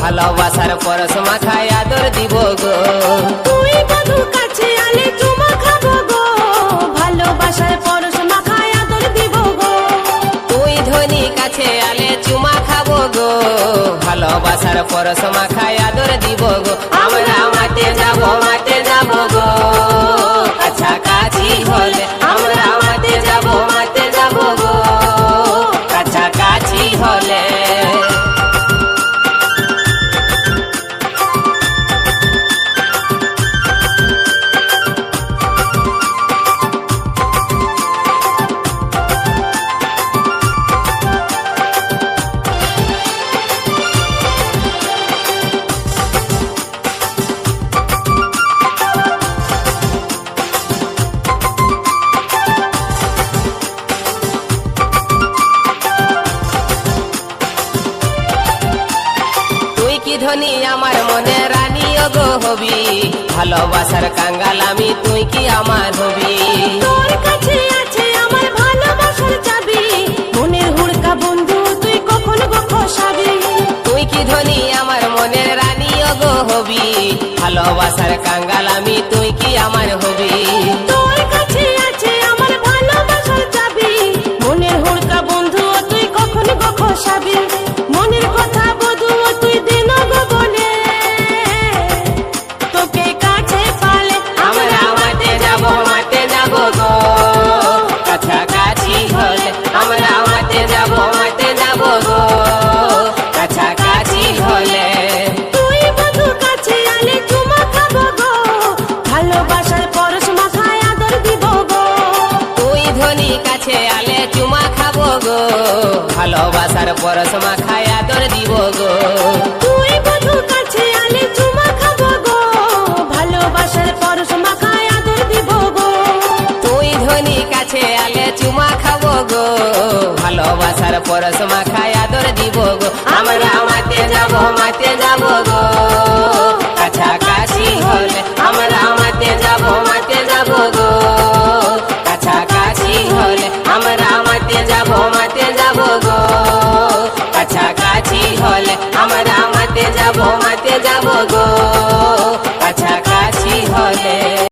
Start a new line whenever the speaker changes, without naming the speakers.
ভালোবাসার পরশ মাখায় আদর দিব গো।
তুই বধূ কাছে আলে চুমা খাবো গো, ভালোবাসার পরশ মাখায় আদর দিব গো।
তুই ধনী কাছে আলে চুমা খাবো গো, ভালোবাসার পরশ মাখায় আদর দিব গো। আমরা মাতে যাব গো, কাছাকাছি হলে আমরা মাতে যাব গো, কাছাকাছি হলে। ধনী আমার মনে রানী গো হবি, ভালোবাসার কাঙ্গাল আমি তুই কি আমার হবি।
তোর কাছে আছে আমার ভালোবাসার চাবি, মনের হুড়কা বন্ধু তুই কখন গো খসাবি।
তুই কি ধনী আমার মনে রানী গো হবি, ভালোবাসার কাঙ্গাল আমি তুই কি আমার হবি।
তোর কাছে আছে আমার ভালোবাসার চাবি, মনের হুড়কা বন্ধু তুই কখন গো খসাবি। মনের কথা বধু তুই দিন গো বলে, তোকে কাছে পালে
আমরা মাতে যাব গো, কাছাকাছি হলে আমরা মাতে যাব গো, কাছাকাছি হলে।
তুই বধূ কাছে আলে চুমা খাবো গো, ভালোবাসার পরশ মাখায় আদর দিব গো।
তুই ধনী কাছে আলে চুমা খাবো গো, ভালোবাসার পরশ মাখায় আদর দিব গো।
তুই বধূ কাছে আলে চুমা খাবো গো, ভালোবাসার পরশ মাখায় আদর দিব গো।
তুই ধনী কাছে আলে চুমা খাবো গো, ভালোবাসার পরশ মাখায় আদর দিব গো। আমরা মাতে যাব গো, কাছাকাছি হলে আমরা মাতে যাব গো।